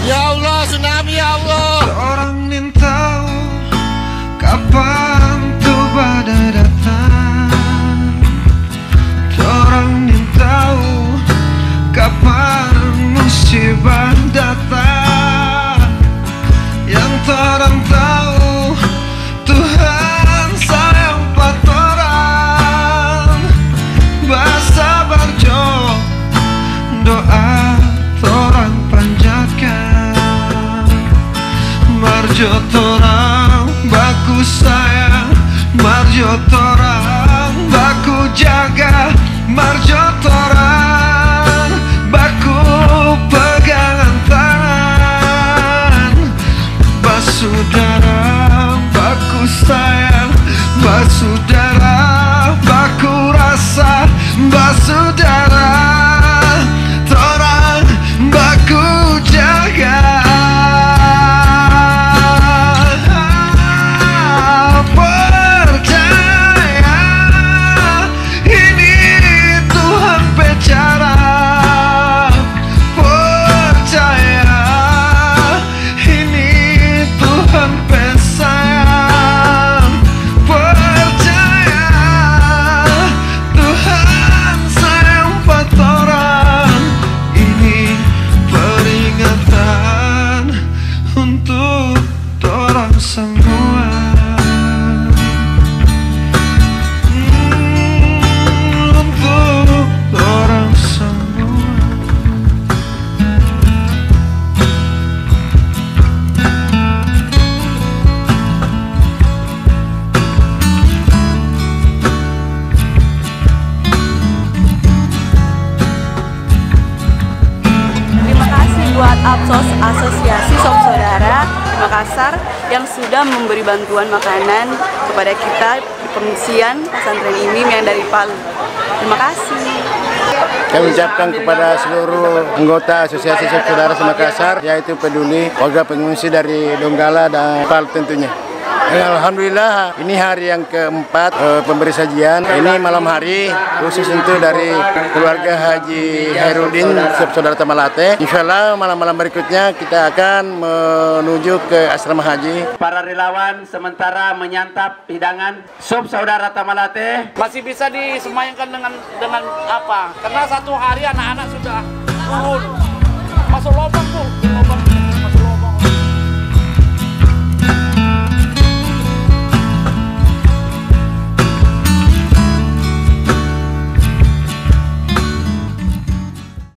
Ya Allah, tsunami ya Allah. Orang ingin tahu kapan tuh badai datang. Orang ingin tahu kapan musibah datang. Yang orang tahu Tuhan sayang patoran. Bersabar jo, doa orang panjatkan. Marjo torang baku sayang, marjo torang baku jaga, marjo torang baku pegangan tangan. Basudara baku sayang, basudara baku rasa, basudara torang baku jaga. Percaya ini Tuhan bicara. Percaya ini Tuhan pesayang. Percaya Tuhan sayang patoran. Ini peringatan untuk orang semua. Untuk orang semua. Terima kasih buat Apsos Asosiasi Sob Saudara Makassar yang sudah memberi bantuan makanan kepada kita di pengungsian pesantren ini yang dari Palu. Terima kasih. Kami ucapkan kepada seluruh anggota Asosiasi Sob Saudara Makassar, yaitu peduli warga pengungsi dari Donggala dan Palu tentunya. Alhamdulillah, ini hari yang keempat pemberi sajian. Ini malam hari khusus untuk dari keluarga Haji Hairudin Sob Saudara Tamalate. Insya Allah malam-malam berikutnya kita akan menuju ke asrama haji. Para relawan sementara menyantap hidangan Sob Saudara Tamalate. Masih bisa disemayangkan dengan apa? Karena satu hari anak-anak sudah turun masuk lubang tuh.